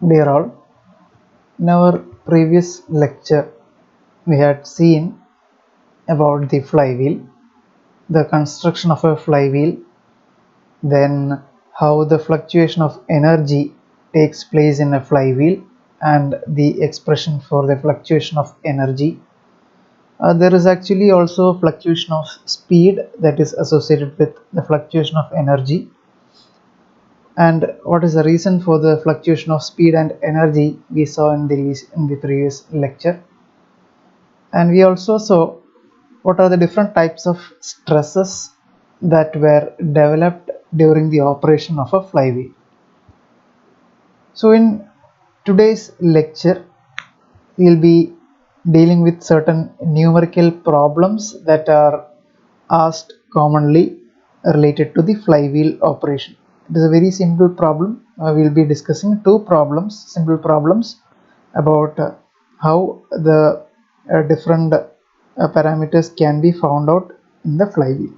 Dear all, in our previous lecture we had seen about the flywheel, the construction of a flywheel, then how the fluctuation of energy takes place in a flywheel and the expression for the fluctuation of energy. There is actually also fluctuation of speed that is associated with the fluctuation of energy. And what is the reason for the fluctuation of speed and energy we saw in the previous lecture. And we also saw what are the different types of stresses that were developed during the operation of a flywheel. So in today's lecture we will be dealing with certain numerical problems that are asked commonly related to the flywheel operation. It is a very simple problem. We will be discussing two simple problems about how the different parameters can be found out in the flywheel.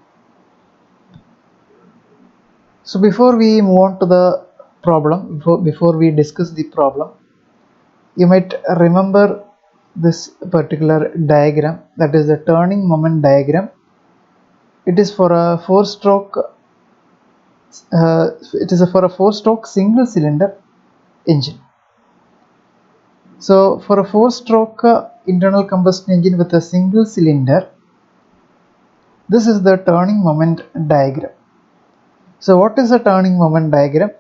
So before we move on to the problem, before we discuss the problem, you might remember this particular diagram, that is the turning moment diagram. It is for a four-stroke single cylinder engine. So for a four-stroke internal combustion engine with a single cylinder, this is the turning moment diagram. So what is a turning moment diagram?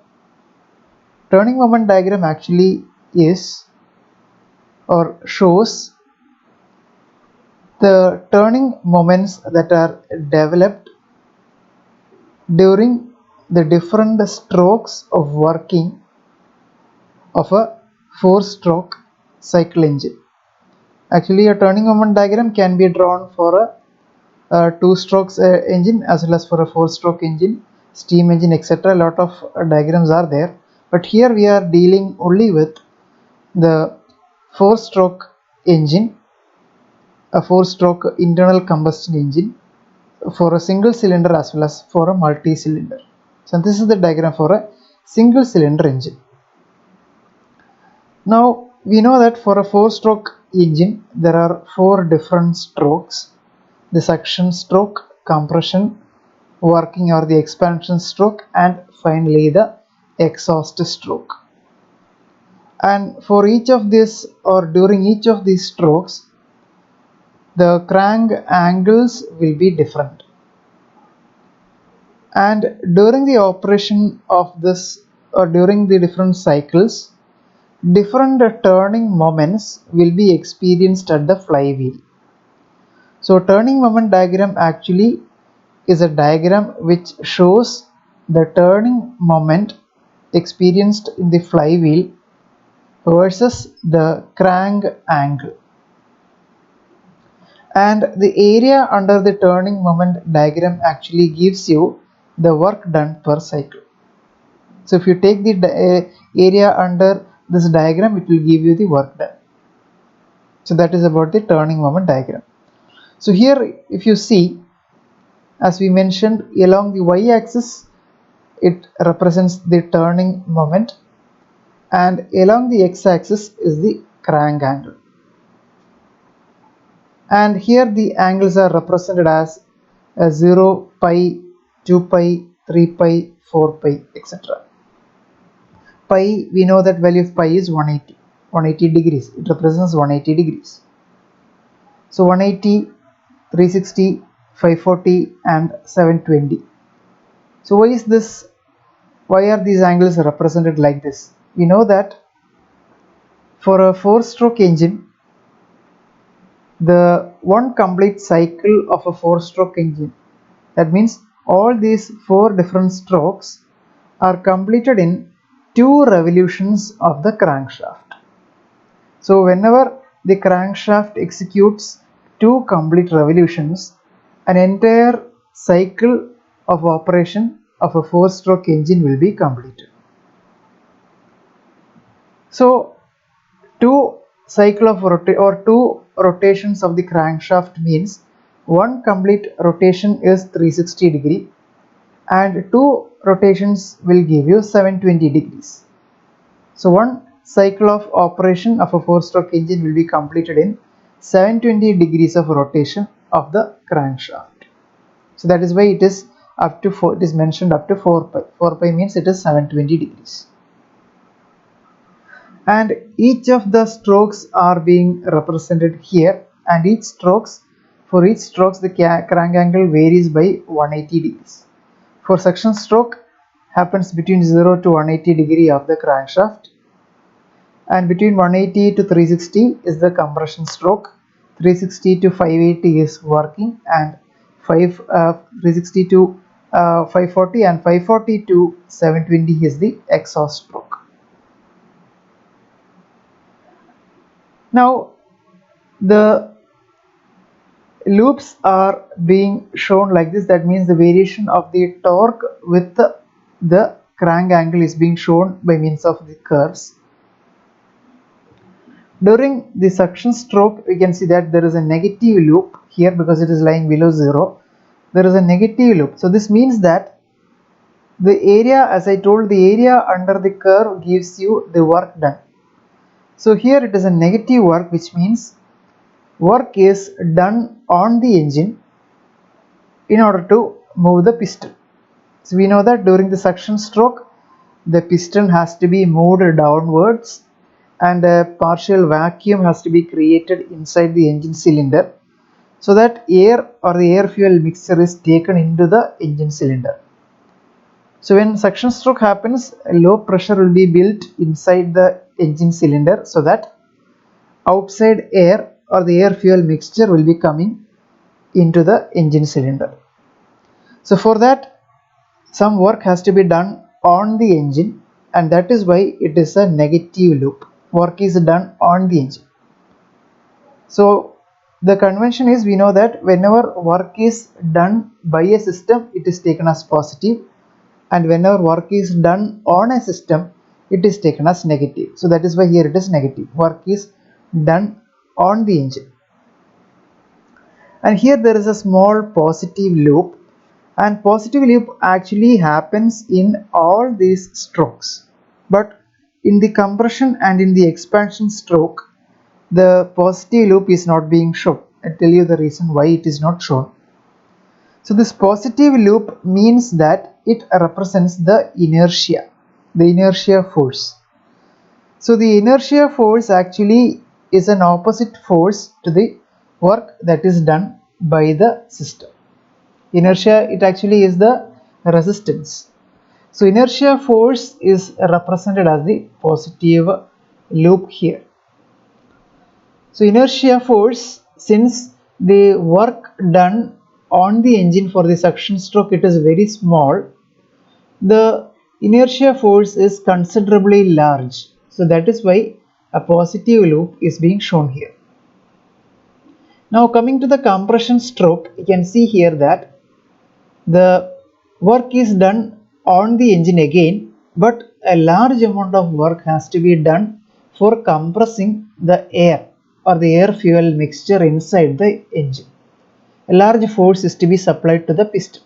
Turning moment diagram actually is or shows the turning moments that are developed during the different strokes of working of a four-stroke cycle engine. Actually, a turning moment diagram can be drawn for a two-stroke engine as well as for a four-stroke engine, steam engine, etc. A lot of diagrams are there, but here we are dealing only with the four-stroke engine, a four-stroke internal combustion engine for a single cylinder as well as for a multi-cylinder. So this is the diagram for a single cylinder engine. Now we know that for a four-stroke engine there are four different strokes: the suction stroke, compression, working or the expansion stroke, and finally the exhaust stroke. And for each of these, or during each of these strokes, the crank angles will be different. And during the operation of this, or during the different cycles, different turning moments will be experienced at the flywheel. So turning moment diagram actually is a diagram which shows the turning moment experienced in the flywheel versus the crank angle. And the area under the turning moment diagram actually gives you the work done per cycle. So if you take the area under this diagram, it will give you the work done. So that is about the turning moment diagram. So here if you see, as we mentioned, along the y-axis it represents the turning moment, and along the x-axis is the crank angle. And here the angles are represented as 0, pi, 2 pi, 3 pi, 4 pi, etc. Pi, we know that value of pi is 180 degrees. It represents 180 degrees. So 180, 360, 540 and 720. So why is this? Why are these angles represented like this? We know that for a four-stroke engine, the one complete cycle of a four-stroke engine, that means all these four different strokes are completed in 2 revolutions of the crankshaft. So whenever the crankshaft executes 2 complete revolutions, an entire cycle of operation of a four-stroke engine will be completed. So 2 rotations of the crankshaft means one complete rotation is 360 degree and 2 rotations will give you 720 degrees. So one cycle of operation of a 4-stroke engine will be completed in 720 degrees of rotation of the crankshaft. So that is why it is up to 4, it is mentioned up to 4 pi. 4 pi means it is 720 degrees. And each of the strokes are being represented here, and for each strokes the crank angle varies by 180 degrees. For suction stroke happens between 0 to 180 degree of the crankshaft, and between 180 to 360 is the compression stroke, 360 to 580 is working, and 360 to 540 and 540 to 720 is the exhaust stroke. Now the loops are being shown like this. That means the variation of the torque with the crank angle is being shown by means of the curves. During the suction stroke, we can see that there is a negative loop here because it is lying below 0. There is a negative loop. So this means that the area, as I told, the area under the curve gives you the work done. So here it is a negative work, which means work is done on the engine in order to move the piston. So we know that during the suction stroke the piston has to be moved downwards and a partial vacuum has to be created inside the engine cylinder so that air or the air fuel mixture is taken into the engine cylinder. So when suction stroke happens, a low pressure will be built inside the engine cylinder so that outside air or the air fuel mixture will be coming into the engine cylinder. So for that some work has to be done on the engine, and that is why it is a negative loop. Work is done on the engine. So the convention is, we know that whenever work is done by a system, it is taken as positive, and whenever work is done on a system, it is taken as negative. So that is why here it is negative. Work is done on the engine. And here there is a small positive loop, and positive loop actually happens in all these strokes, but in the compression and in the expansion stroke the positive loop is not being shown. I'll tell you the reason why it is not shown. So this positive loop means that it represents the inertia force. So the inertia force actually is an opposite force to the work that is done by the system. Inertia, it actually is the resistance. So inertia force is represented as the positive loop here. So inertia force, since the work done on the engine for the suction stroke it is very small, the inertia force is considerably large. So that is why a positive loop is being shown here. Now coming to the compression stroke, you can see here that the work is done on the engine again, but a large amount of work has to be done for compressing the air or the air fuel mixture inside the engine. A large force is to be supplied to the piston.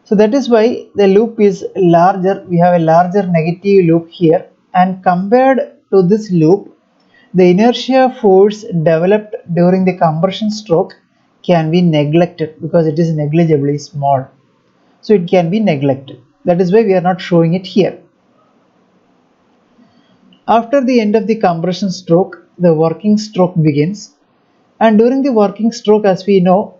So that is why the loop is larger. We have a larger negative loop here, and compared to this loop, the inertia force developed during the compression stroke can be neglected because it is negligibly small. So it can be neglected. That is why we are not showing it here. After the end of the compression stroke, the working stroke begins, and during the working stroke, as we know,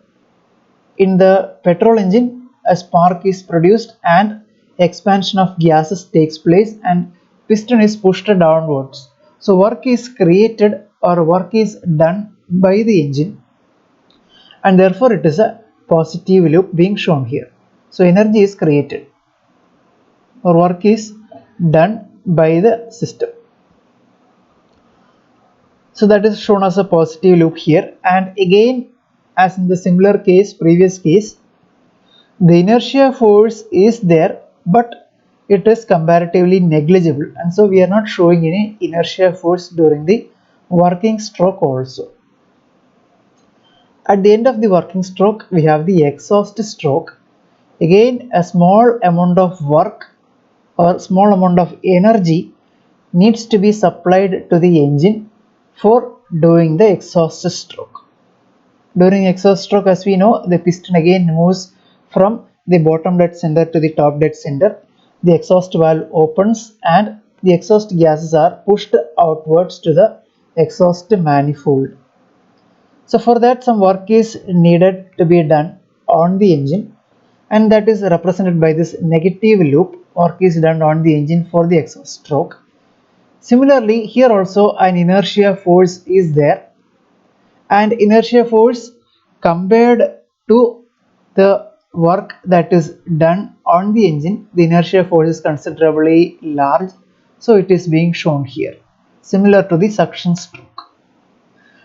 in the petrol engine a spark is produced and expansion of gases takes place and piston is pushed downwards. So work is created or work is done by the engine, and therefore it is a positive loop being shown here. So energy is created or work is done by the system. So that is shown as a positive loop here, and again as in the similar case, previous case, the inertia force is there but it is comparatively negligible, and so we are not showing any inertia force during the working stroke also. At the end of the working stroke we have the exhaust stroke. Again a small amount of work or small amount of energy needs to be supplied to the engine for doing the exhaust stroke. During exhaust stroke, as we know, the piston again moves from the bottom dead center to the top dead center. The exhaust valve opens and the exhaust gases are pushed outwards to the exhaust manifold. So for that, some work is needed to be done on the engine, and that is represented by this negative loop. Work is done on the engine for the exhaust stroke. Similarly, here also an inertia force is there, and inertia force compared to the work that is done on the engine, the inertia force is considerably large, so it is being shown here, similar to the suction stroke.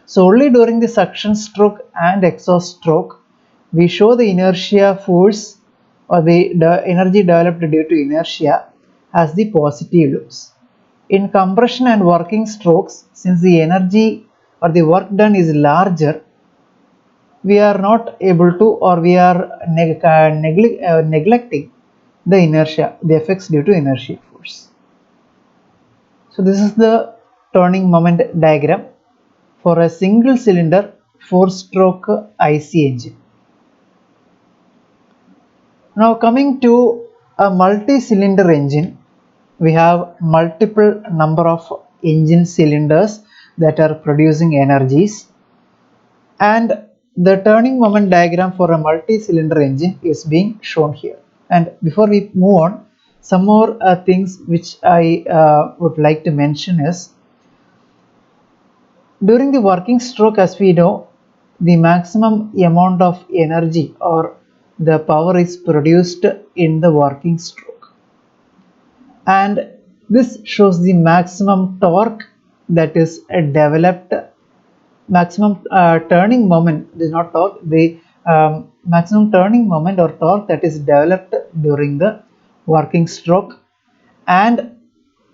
So only during the suction stroke and exhaust stroke we show the inertia force or the energy developed due to inertia as the positive loops. In compression and working strokes, since the energy or the work done is larger, we are not able to, or we are neglecting the inertia, the effects due to inertia force. So this is the turning moment diagram for a single cylinder 4-stroke IC engine. Now coming to a multi-cylinder engine, we have multiple number of engine cylinders that are producing energies, and the turning moment diagram for a multi-cylinder engine is being shown here. And before we move on, some more things which I would like to mention is, during the working stroke, as we know, the maximum amount of energy or the power is produced in the working stroke, and this shows the maximum torque that is developed, maximum turning moment, it is not torque, the maximum turning moment or torque that is developed during the working stroke, and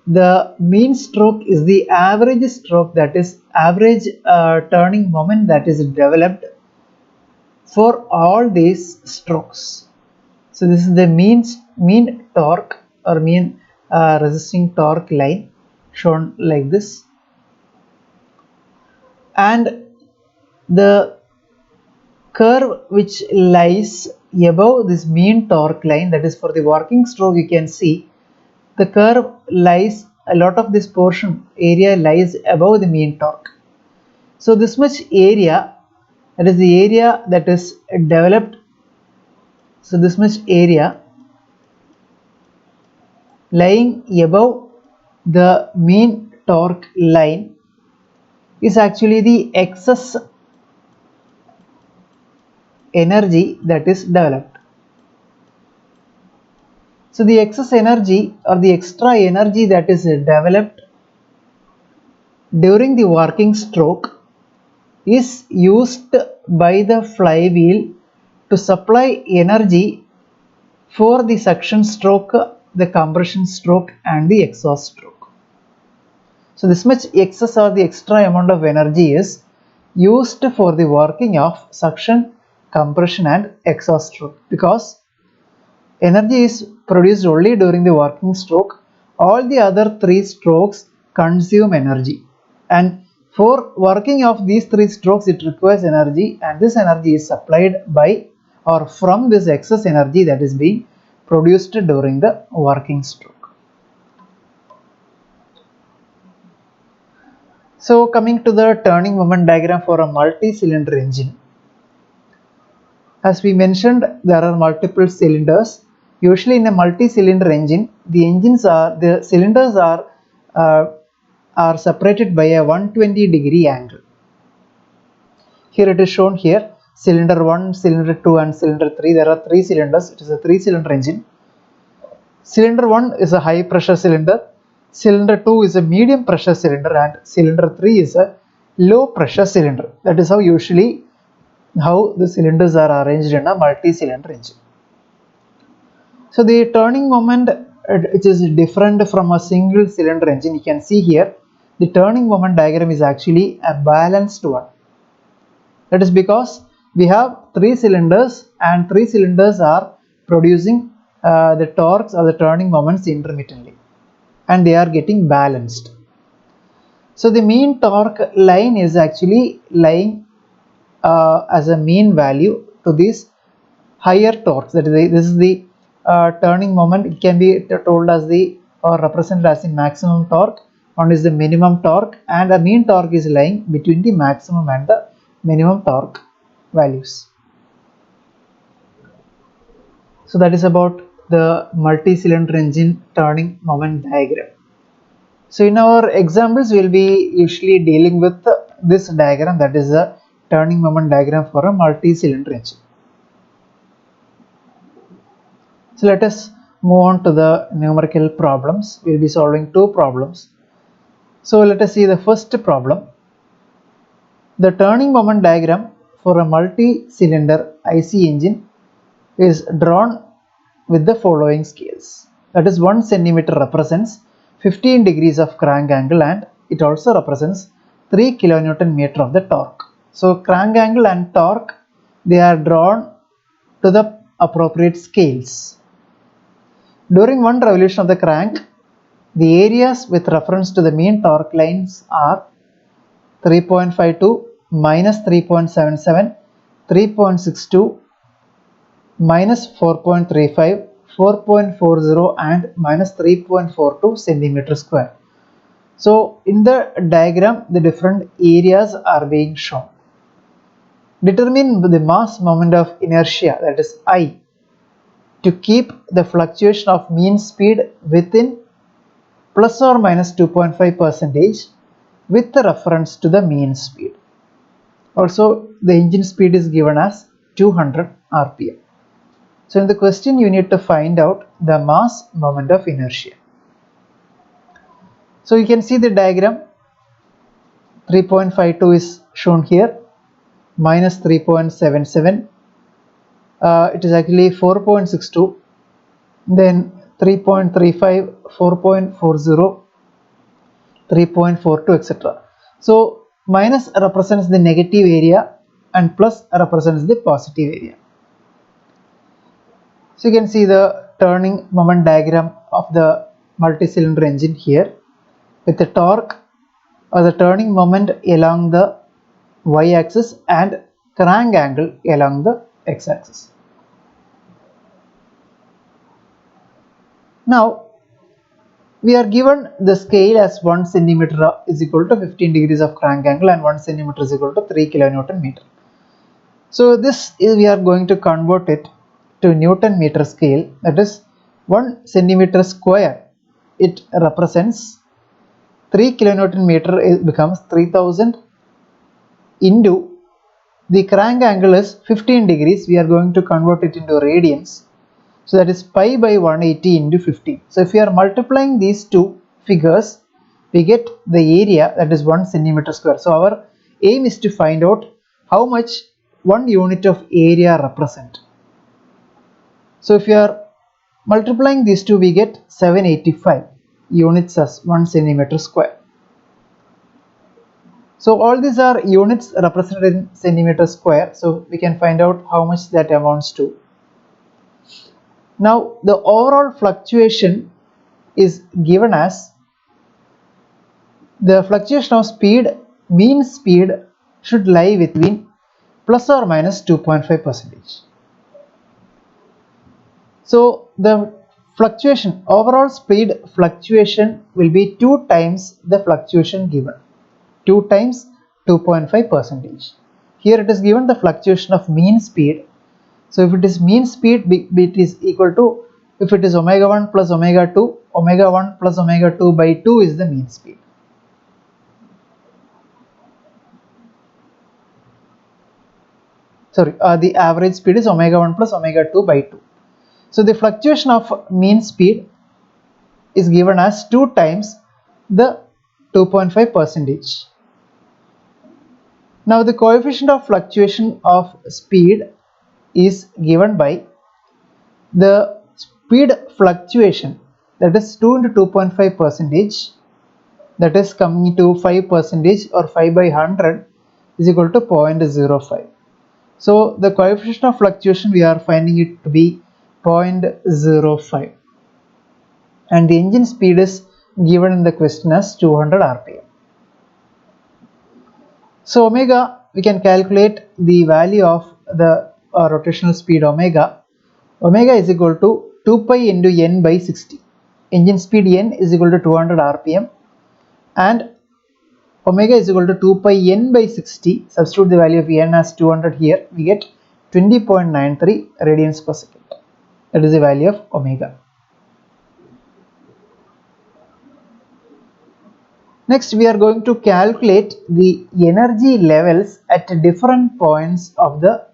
the mean stroke is the average stroke, that is average turning moment that is developed for all these strokes. So this is the mean torque or mean resisting torque line shown like this, and the curve which lies above this mean torque line, that is for the working stroke, you can see the curve lies, a lot of this portion area lies above the mean torque. So this much area, that is the area that is developed, so this much area lying above the mean torque line is actually the excess energy that is developed. So the excess energy or the extra energy that is developed during the working stroke is used by the flywheel to supply energy for the suction stroke, the compression stroke and the exhaust stroke. So this much excess or the extra amount of energy is used for the working of suction, compression and exhaust stroke, because energy is produced only during the working stroke. All the other 3 strokes consume energy, and for working of these 3 strokes it requires energy, and this energy is supplied by or from this excess energy that is being produced during the working stroke. So coming to the turning moment diagram for a multi-cylinder engine, as we mentioned, there are multiple cylinders. Usually in a multi-cylinder engine, the cylinders are separated by a 120-degree angle. Here it is shown here, cylinder 1, cylinder 2 and cylinder 3. There are 3 cylinders. It is a 3-cylinder engine. Cylinder 1 is a high pressure cylinder, cylinder 2 is a medium pressure cylinder, and cylinder 3 is a low pressure cylinder. That is how usually how the cylinders are arranged in a multi-cylinder engine. So the turning moment, which is different from a single cylinder engine, you can see here the turning moment diagram is actually a balanced one. That is because we have 3 cylinders and 3 cylinders are producing the torques or the turning moments intermittently. and they are getting balanced. So the mean torque line is actually lying as a mean value to these higher torques. That is, this is the turning moment. It can be told as the or represented as the maximum torque. One is the minimum torque, and the mean torque is lying between the maximum and the minimum torque values. So that is about the multi-cylinder engine turning moment diagram. So in our examples, we will be usually dealing with this diagram, that is a turning moment diagram for a multi-cylinder engine. So let us move on to the numerical problems. We will be solving two problems. So let us see the first problem. The turning moment diagram for a multi-cylinder IC engine is drawn with the following scales. That is, 1 centimeter represents 15 degrees of crank angle, and it also represents 3 kilonewton meter of the torque. So crank angle and torque, they are drawn to the appropriate scales. During one revolution of the crank, the areas with reference to the mean torque lines are 3.52, minus 3.77, 3.62, minus 4.35, 4.40 and minus 3.42 centimeter square. So in the diagram, the different areas are being shown. Determine the mass moment of inertia, that is I, to keep the fluctuation of mean speed within plus or minus 2.5% with the reference to the mean speed. Also, the engine speed is given as 200 rpm. So in the question, you need to find out the mass moment of inertia. So you can see the diagram. 3.52 is shown here, minus 3.77. It is actually 4.62, then 3.35, 4.40, 3.42, etc. So minus represents the negative area and plus represents the positive area. So you can see the turning moment diagram of the multi-cylinder engine here, with the torque or the turning moment along the y-axis and crank angle along the x-axis. Now we are given the scale as 1 centimeter is equal to 15 degrees of crank angle and 1 centimeter is equal to 3 kilonewton meter. So this is, we are going to convert it to Newton meter scale, that is 1 centimeter square. It represents 3 kilonewton meter, it becomes 3000 into the crank angle is 15 degrees. We are going to convert it into radians. So that is pi by 180 into 15. So if we are multiplying these two figures, we get the area, that is 1 centimeter square. So our aim is to find out how much 1 unit of area represent. So if we are multiplying these two, we get 785 units as 1 centimeter square. So all these are units represented in centimeter square. So we can find out how much that amounts to. Now the overall fluctuation is given as the fluctuation of speed, mean speed should lie between plus or minus 2.5%. So the fluctuation, overall speed fluctuation will be 2 times the fluctuation given, 2 times 2.5%. Here it is given the fluctuation of mean speed. So if it is mean speed, it is equal to, if it is omega 1 plus omega 2, omega 1 plus omega 2 by 2 is the mean speed. Sorry, the average speed is omega 1 plus omega 2 by 2. So the fluctuation of mean speed is given as 2 times the 2.5%. Now the coefficient of fluctuation of speed is given by the speed fluctuation, that is 2 into 2.5%, that is coming to 5% or 5 by 100 is equal to 0.05. So the coefficient of fluctuation, we are finding it to be 0.05, and the engine speed is given in the question as 200 rpm. So omega, we can calculate the value of the rotational speed omega. Omega is equal to 2 pi into n by 60. Engine speed n is equal to 200 rpm and omega is equal to 2 pi n by 60. Substitute the value of n as 200 here, we get 20.93 radians per second. That is the value of omega. Next, we are going to calculate the energy levels at different points of the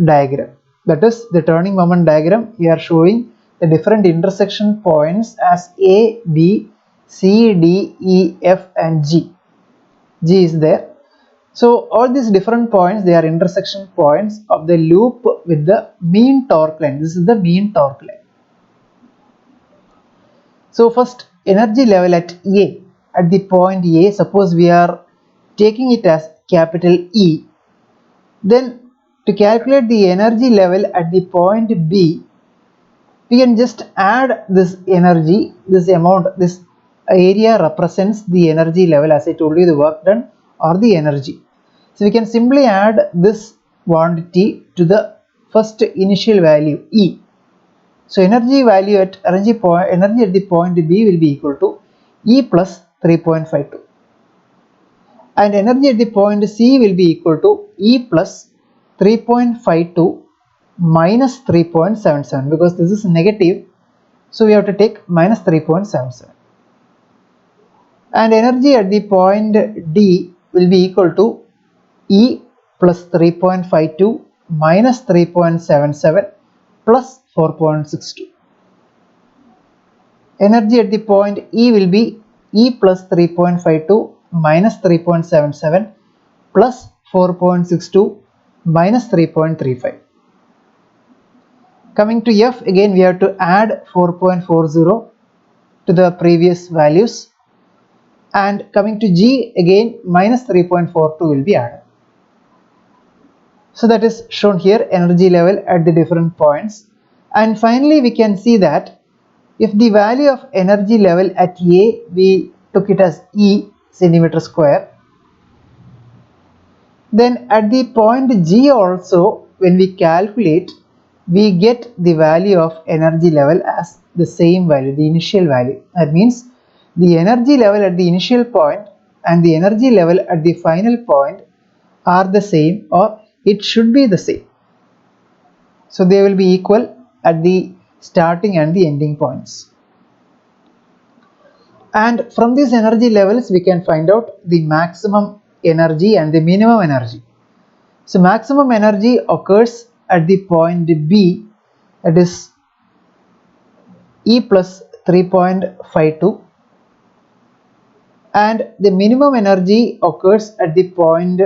diagram. That is the turning moment diagram. We are showing the different intersection points as A, B, C, D, E, F and G. G is there. So all these different points, they are intersection points of the loop with the mean torque line. This is the mean torque line. So first, energy level at A, at the point A, suppose we are taking it as capital E. Then to calculate the energy level at the point B, we can just add this energy, this amount, this area represents the energy level, as I told you, the work done or the energy. So we can simply add this quantity to the first initial value E. So energy value at energy at the point B will be equal to E plus 3.52 and energy at the point C will be equal to E plus 3.52 minus 3.77 because this is negative, so we have to take minus 3.77 and energy at the point D will be equal to E plus 3.52 minus 3.77 plus 4.62. Energy at the point E will be E plus 3.52 minus 3.77 plus 4.62 minus 3.35. Coming to F, again we have to add 4.40 to the previous values, and coming to G, again minus 3.42 will be added. So that is shown here, energy level at the different points. And finally we can see that if the value of energy level at A, we took it as E centimeter square, then at the point G also, when we calculate, we get the value of energy level as the same value, the initial value. That means the energy level at the initial point and the energy level at the final point are the same, or it should be the same. So they will be equal at the starting and the ending points. And from these energy levels we can find out the maximum energy and the minimum energy. So maximum energy occurs at the point B, that is E plus 3.52, and the minimum energy occurs at the point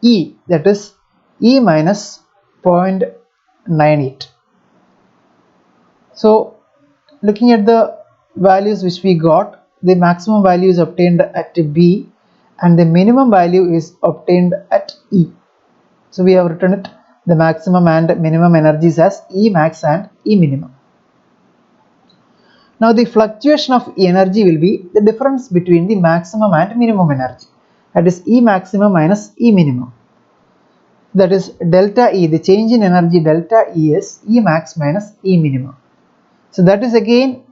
E, that is E minus 0.98. So looking at the values which we got, the maximum value is obtained at B and the minimum value is obtained at E. So we have written it, the maximum and minimum energies as E max and E minimum. Now the fluctuation of energy will be the difference between the maximum and minimum energy, that is E maximum minus E minimum. That is delta E, the change in energy delta E is E max minus E minimum. So that is again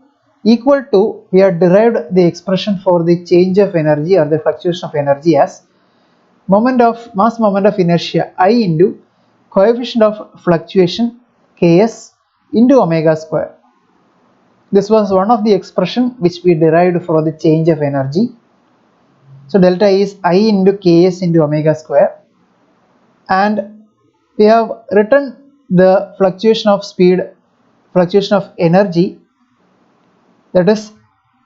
equal to, we have derived the expression for the change of energy or the fluctuation of energy as mass moment of inertia I into coefficient of fluctuation Ks into omega square. This was one of the expression which we derived for the change of energy. So delta is I into Ks into omega square, and we have written the fluctuation of speed, fluctuation of energy, that is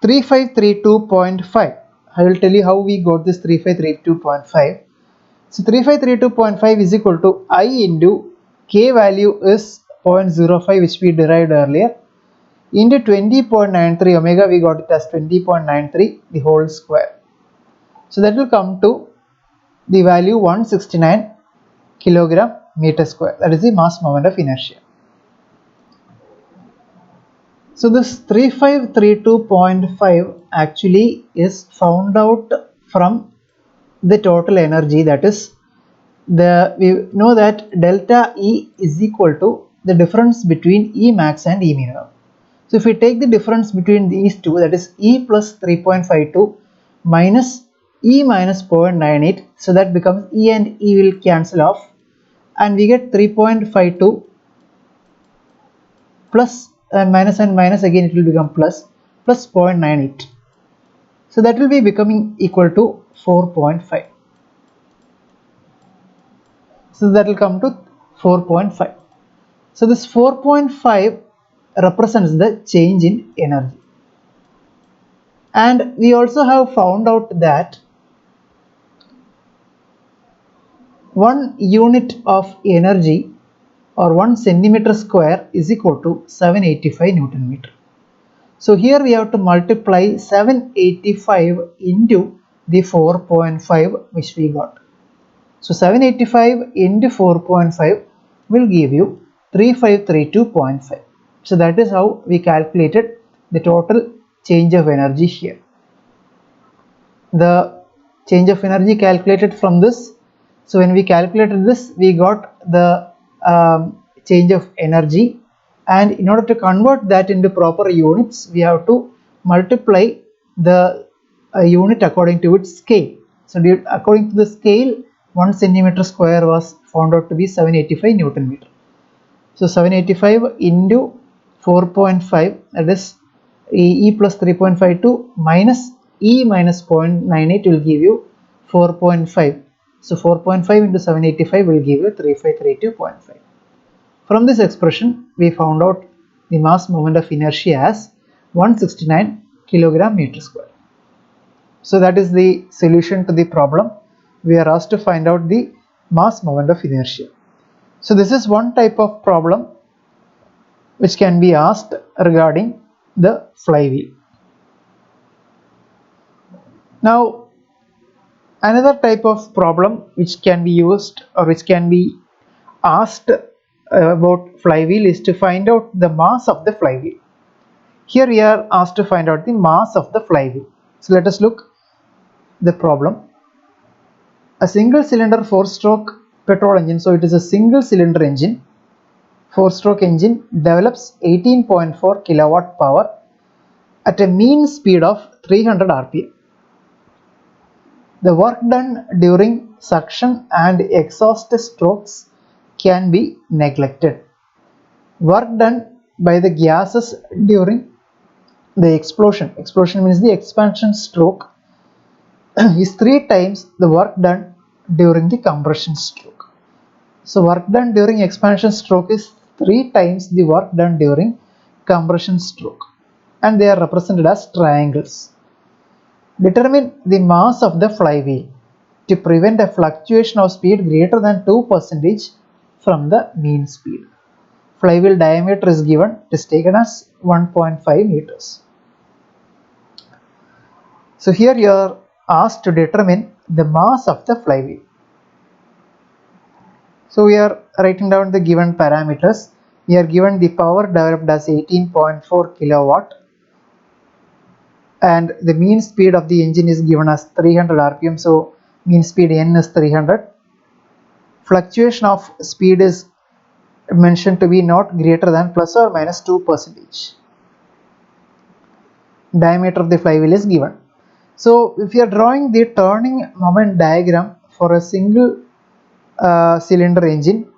3532.5. I will tell you how we got this 3532.5. So 3532.5 is equal to I into K value is 0.05 which we derived earlier into 20.93 omega, we got it as 20.93 the whole square. So that will come to the value 169 kilogram meter square, that is the mass moment of inertia. So this 3532.5 actually is found out from the total energy, that is we know that delta E is equal to the difference between E max and E minimum. So if we take the difference between these two, that is E plus 3.52 minus E minus 0.98, so that becomes E and E will cancel off and we get 3.52 plus minus and minus, again it will become plus 0.98. So that will be becoming equal to 4.5. So that will come to 4.5. So this 4.5 represents the change in energy. And we also have found out that 1 unit of energy or 1 centimeter square is equal to 785 Newton meter. So here we have to multiply 785 into the 4.5 which we got. So 785 into 4.5 will give you 3532.5. So that is how we calculated the total change of energy here. The change of energy calculated from this. So when we calculated this, we got the change of energy, and in order to convert that into proper units, we have to multiply the unit according to its scale. So according to the scale, 1 centimeter square was found out to be 785 Newton meter. So 785 into 4.5, that is E plus 3.52 minus E minus 0.98 will give you 4.5. So 4.5 into 785 will give you 3532.5. From this expression, we found out the mass moment of inertia as 169 kilogram meter square. So that is the solution to the problem. We are asked to find out the mass moment of inertia. So this is one type of problem which can be asked regarding the flywheel. Now another type of problem which can be used or which can be asked about flywheel is to find out the mass of the flywheel. Here we are asked to find out the mass of the flywheel. So let us look the problem. A single cylinder 4-stroke petrol engine, so it is a single cylinder engine, 4-stroke engine, develops 18.4 kilowatt power at a mean speed of 300 rpm. The work done during suction and exhaust strokes can be neglected. Work done by the gases during the explosion means the expansion stroke, is 3 times the work done during the compression stroke. So work done during expansion stroke is 3 times the work done during compression stroke, and they are represented as triangles. Determine the mass of the flywheel to prevent a fluctuation of speed greater than 2% from the mean speed. Flywheel diameter is given, it is taken as 1.5 meters. So here you are asked to determine the mass of the flywheel. So we are writing down the given parameters. We are given the power developed as 18.4 kilowatt, and the mean speed of the engine is given as 300 rpm, so mean speed n is 300. Fluctuation of speed is mentioned to be not greater than plus or minus 2%. Diameter of the flywheel is given. So if you are drawing the turning moment diagram for a single cylinder engine,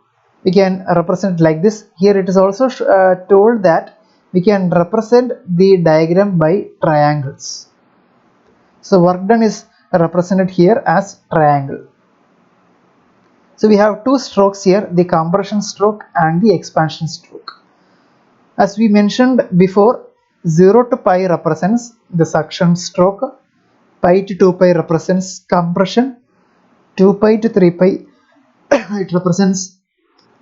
we can represent like this. Here it is also told that we can represent the diagram by triangles. So work done is represented here as triangle. So we have 2 strokes here, the compression stroke and the expansion stroke. As we mentioned before, 0 to pi represents the suction stroke, pi to 2 pi represents compression, 2 pi to 3 pi it represents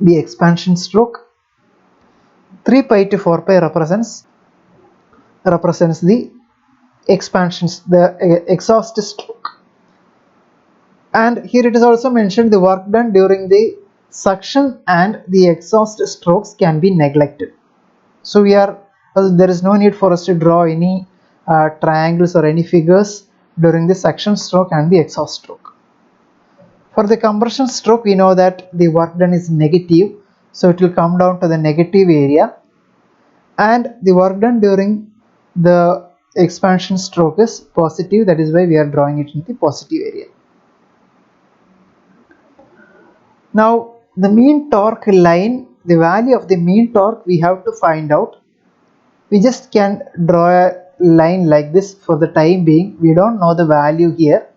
the expansion stroke, 3 pi to 4 pi represents the expansions, the exhaust stroke. And here it is also mentioned the work done during the suction and the exhaust strokes can be neglected. So there is no need for us to draw any triangles or any figures during the suction stroke and the exhaust stroke. For the compression stroke, we know that the work done is negative, so it will come down to the negative area, and the work done during the expansion stroke is positive, that is why we are drawing it in the positive area. Now the mean torque line, the value of the mean torque we have to find out. We just can draw a line like this for the time being. We don't know the value here,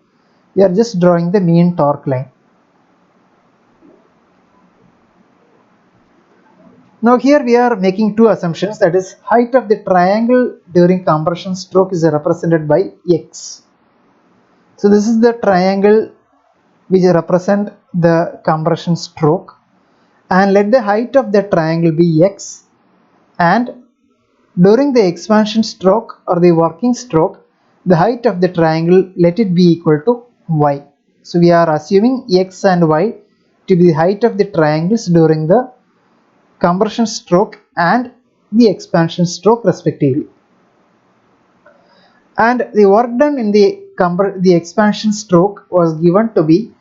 we are just drawing the mean torque line. Now here we are making two assumptions, that is height of the triangle during compression stroke is represented by x. So this is the triangle which represent the compression stroke, and let the height of the triangle be x, and during the expansion stroke or the working stroke, the height of the triangle, let it be equal to y. So we are assuming x and y to be the height of the triangles during the compression stroke and the expansion stroke respectively. And the work done in the expansion stroke was given to be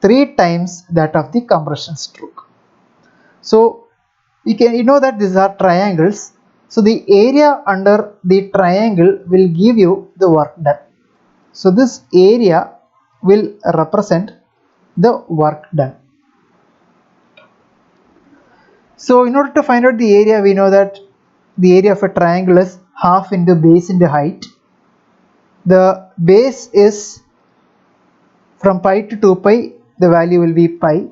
3 times that of the compression stroke. So you know that these are triangles, so the area under the triangle will give you the work done. So this area will represent the work done. So in order to find out the area, we know that the area of a triangle is half into base into height. The base is from pi to 2 pi, the value will be pi,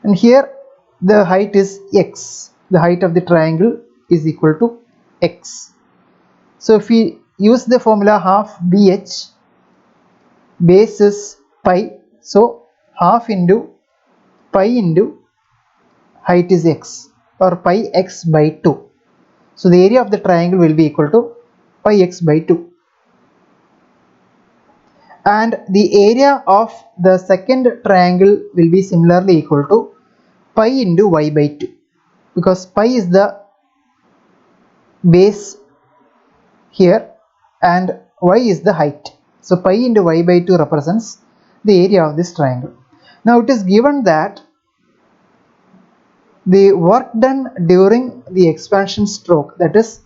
and here the height is x. The height of the triangle is equal to x. So if we use the formula half bh, base is pi, so half into pi into height is x, or pi x by 2. So the area of the triangle will be equal to pi x by 2. And the area of the second triangle will be similarly equal to pi into y by 2, because pi is the base here and y is the height. So pi into y by 2 represents the area of this triangle. Now it is given that the work done during the expansion stroke, that is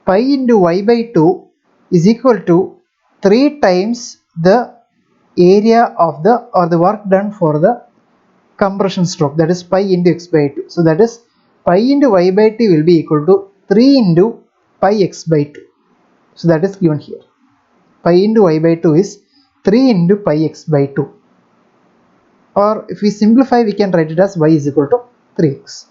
pi into y by 2 is equal to 3 times the area of the work done for the compression stroke, that is pi into x by 2. So that is pi into y by 2 will be equal to 3 into pi x by 2. So that is given here. Pi into y by 2 is 3 into pi x by 2. Or if we simplify, we can write it as y is equal to 3x.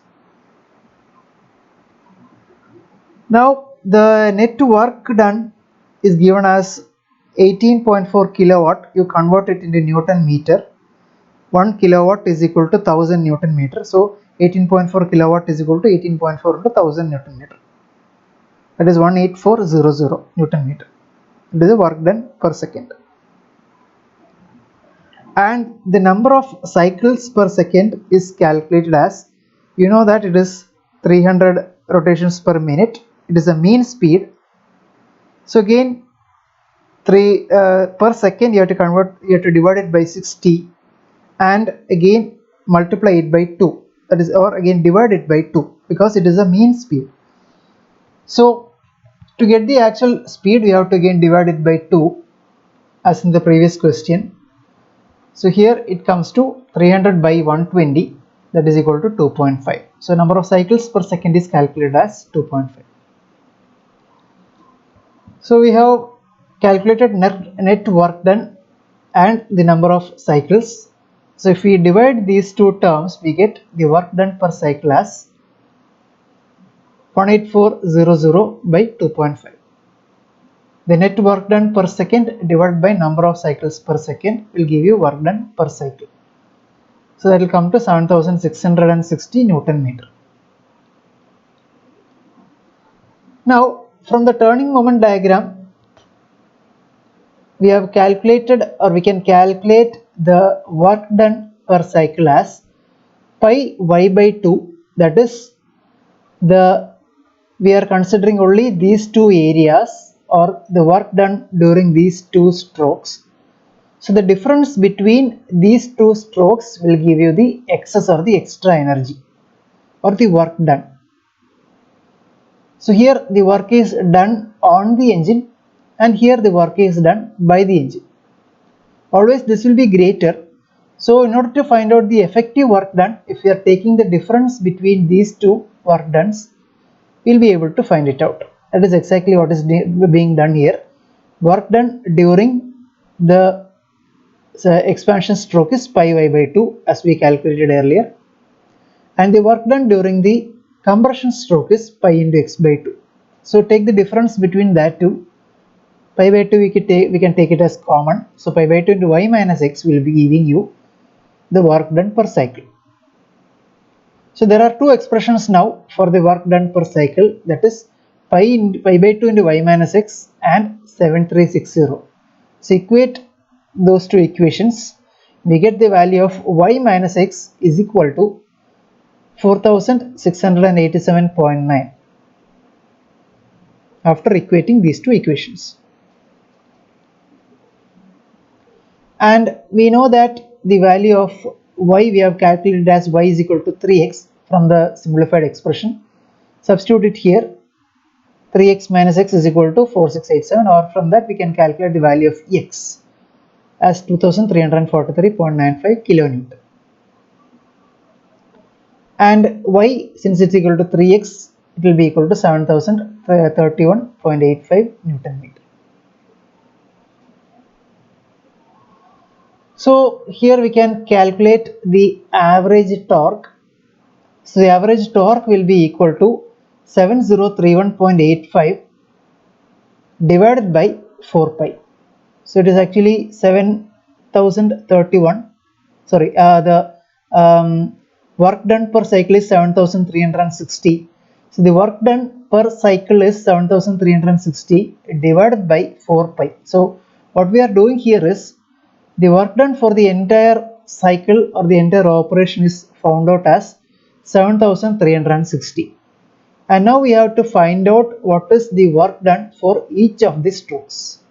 Now the net work done is given as 18.4 kilowatt. You convert it into Newton meter. 1 kilowatt is equal to 1000 Newton meter. So 18.4 kilowatt is equal to 18.4 into 1000 Newton meter. That is 18400 Newton meter. It is the work done per second. And the number of cycles per second is calculated as, you know that it is 300 rotations per minute. It is a mean speed. So again, 3 per second you have to divide it by 60, and again multiply it by 2, that is, or again divide it by 2, because it is a mean speed. So to get the actual speed, we have to again divide it by 2 as in the previous question. So here it comes to 300 by 120, that is equal to 2.5. So number of cycles per second is calculated as 2.5. So we have calculated net work done and the number of cycles. So if we divide these two terms, we get the work done per cycle as 18400 by 2.5. The net work done per second divided by number of cycles per second will give you work done per cycle. So that will come to 7660 Newton meter. Now from the turning moment diagram, we have calculated, or we can calculate the work done per cycle as pi y by 2, that is we are considering only these two areas or the work done during these two strokes. So the difference between these two strokes will give you the excess or the extra energy or the work done. So here the work is done on the engine and here the work is done by the engine. Always this will be greater. So in order to find out the effective work done, if we are taking the difference between these two work dones, we will be able to find it out. That is exactly what is being done here. Work done during the expansion stroke is pi y by 2 as we calculated earlier, and the work done during the compression stroke is pi into x by 2. So take the difference between that two. Pi by 2 we can take it as common. So pi by 2 into y minus x will be giving you the work done per cycle. So there are two expressions now for the work done per cycle, that is pi by 2 into y minus x and 7360. So equate those two equations, we get the value of y minus x is equal to 4687.9 after equating these two equations. And we know that the value of y we have calculated as y is equal to 3x from the simplified expression. Substitute it here, 3x minus x is equal to 4687, or from that we can calculate the value of x as 2343.95 kilonewton. And y, since it's equal to 3x, it will be equal to 7031.85 Newton meter. So here we can calculate the average torque. So the average torque will be equal to 7031.85 divided by 4 pi. So it is actually 7031. Sorry, the work done per cycle is 7360. So the work done per cycle is 7360 divided by 4 pi. So what we are doing here is the work done for the entire cycle or the entire operation is found out as 7360. And now we have to find out what is the work done for each of the strokes.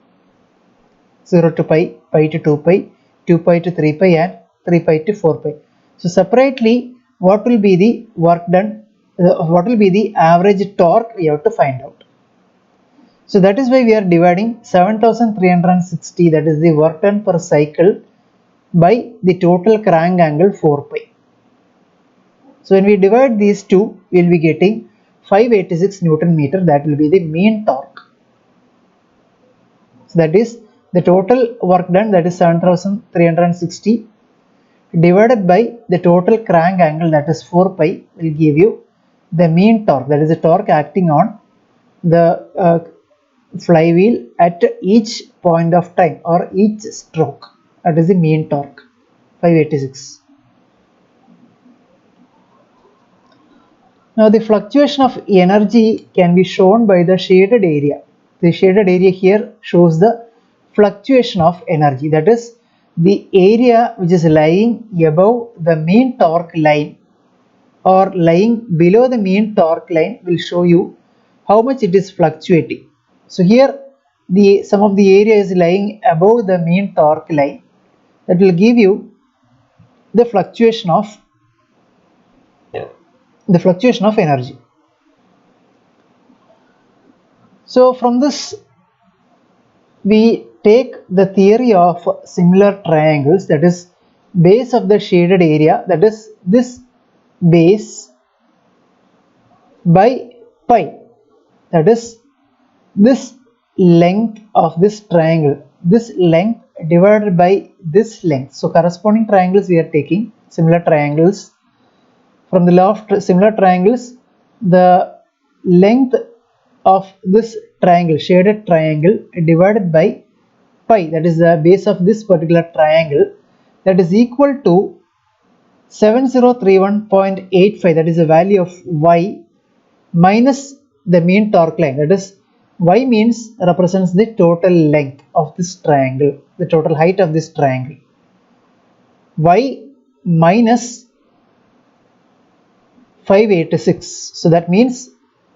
0 to pi, pi to 2 pi, 2 pi to 3 pi, and 3 pi to 4 pi. So separately, what will be the work done, what will be the average torque we have to find out. So that is why we are dividing 7360, that is the work done per cycle, by the total crank angle 4 pi. So when we divide these two, we will be getting 586 Newton meter, that will be the mean torque. So that is the total work done, that is 7360, divided by the total crank angle, that is 4 pi, will give you the mean torque, that is the torque acting on the flywheel at each point of time or each stroke. That is the mean torque, 586. Now the fluctuation of energy can be shown by the shaded area. The shaded area here shows the fluctuation of energy, that is the area which is lying above the mean torque line or lying below the mean torque line will show you how much it is fluctuating. So here some of the area is lying above the mean torque line, that will give you the fluctuation of energy. So from this we take the theory of similar triangles, that is base of the shaded area, that is this base by pi, that is this length of this triangle, this length divided by this length. So corresponding triangles we are taking, similar triangles. From the law of similar triangles, the length of this triangle, shaded triangle, divided by pi, that is the base of this particular triangle, that is equal to 7031.85, that is the value of y, minus the mean torque line, that is y means represents the total length of this triangle, the total height of this triangle, y minus 586. So that means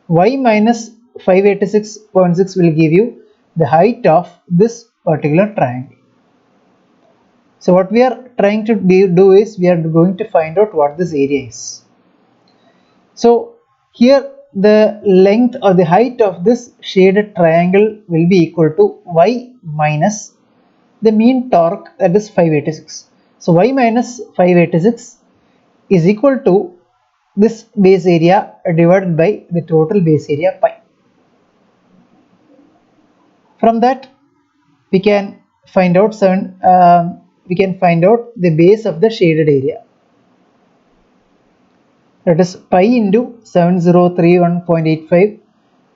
y minus 586.6 will give you the height of this particular triangle. So what we are trying to do is we are going to find out what this area is. So here the length or the height of this shaded triangle will be equal to y minus the mean torque, that is 586. So y minus 586 is equal to this base area divided by the total base area pi. From that we can find out the base of the shaded area, that is pi into 7031.85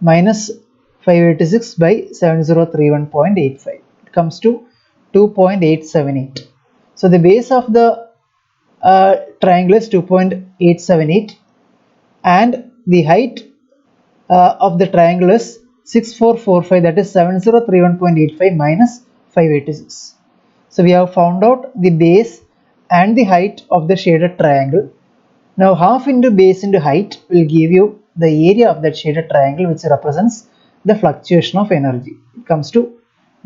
minus 586 by 7031.85. It comes to 2.878. So the base of the triangle is 2.878 and the height of the triangle is 6445, that is 7031.85 minus 586. So we have found out the base and the height of the shaded triangle. Now half into base into height will give you the area of that shaded triangle, which represents the fluctuation of energy. It comes to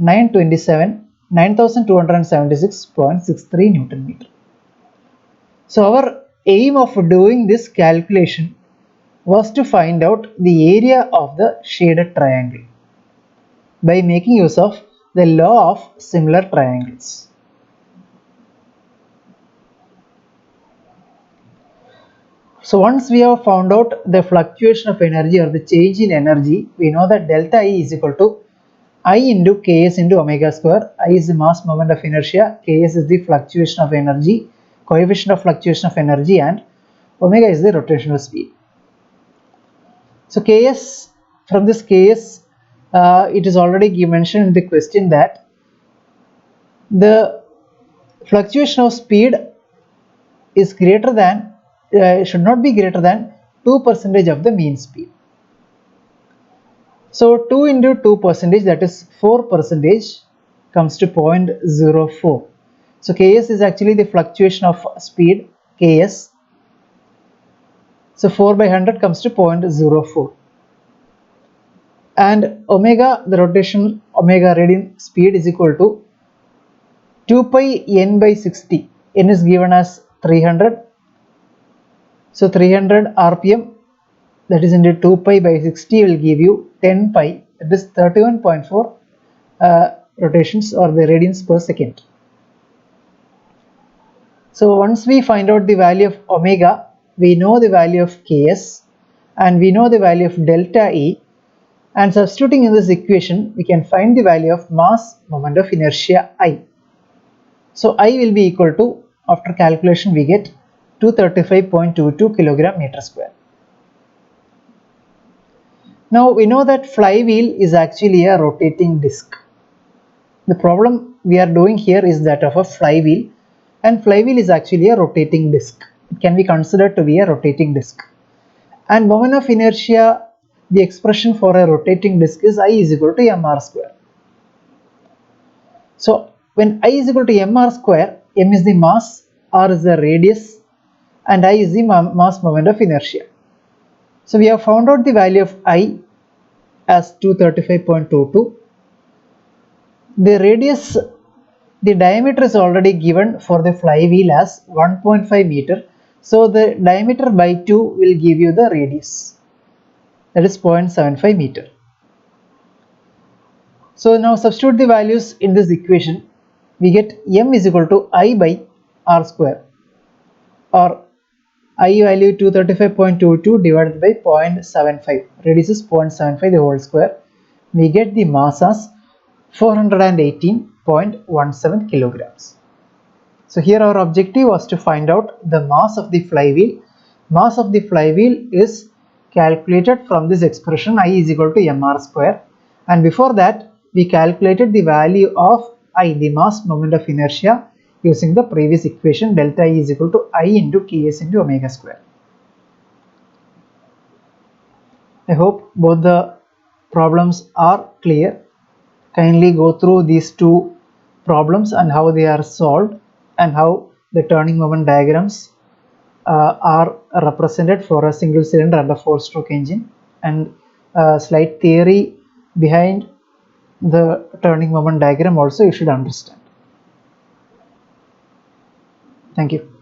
9276.63 Newton meter. So our aim of doing this calculation was to find out the area of the shaded triangle by making use of the law of similar triangles. So once we have found out the fluctuation of energy or the change in energy, we know that delta E is equal to I into Ks into omega square. I is the mass moment of inertia, Ks is the fluctuation of energy, coefficient of fluctuation of energy, and omega is the rotational speed. So Ks, from this Ks, it is already mentioned in the question that the fluctuation of speed is greater than, should not be greater than 2% of the mean speed. So 2 into 2%, that is 4%, comes to 0.04. So Ks is actually the fluctuation of speed, Ks. So 4 by 100 comes to 0.04. And omega, the rotation omega radian speed, is equal to 2 pi n by 60. N is given as 300. So 300 rpm, that is into 2 pi by 60, will give you 10 pi, that is 31.4 rotations or the radians per second. So once we find out the value of omega, we know the value of Ks and we know the value of delta E, and substituting in this equation we can find the value of mass moment of inertia I. So I will be equal to, after calculation we get 235.22 kilogram meter square. Now we know that flywheel is actually a rotating disc. The problem we are doing here is that of a flywheel, and flywheel is actually a rotating disc. It can be considered to be a rotating disc. And moment of inertia, the expression for a rotating disc is I is equal to mr square. So when I is equal to mr square, m is the mass, r is the radius, and I is the mass moment of inertia. So we have found out the value of I as 235.22. The radius, the diameter is already given for the flywheel as 1.5 meter. So the diameter by 2 will give you the radius, that is 0.75 meter. So now substitute the values in this equation. We get m is equal to I by r square, or I value 235.22 divided by 0.75, radius is 0.75 the whole square. We get the mass as 418.17 kilograms. So here our objective was to find out the mass of the flywheel. Mass of the flywheel is calculated from this expression I is equal to mr square, and before that we calculated the value of I, the mass moment of inertia, using the previous equation delta E is equal to I into Ks into omega square. I hope both the problems are clear. Kindly go through these two problems and how they are solved, and how the turning moment diagrams are represented for a single cylinder and a 4-stroke engine, and slight theory behind the turning moment diagram also you should understand. Thank you.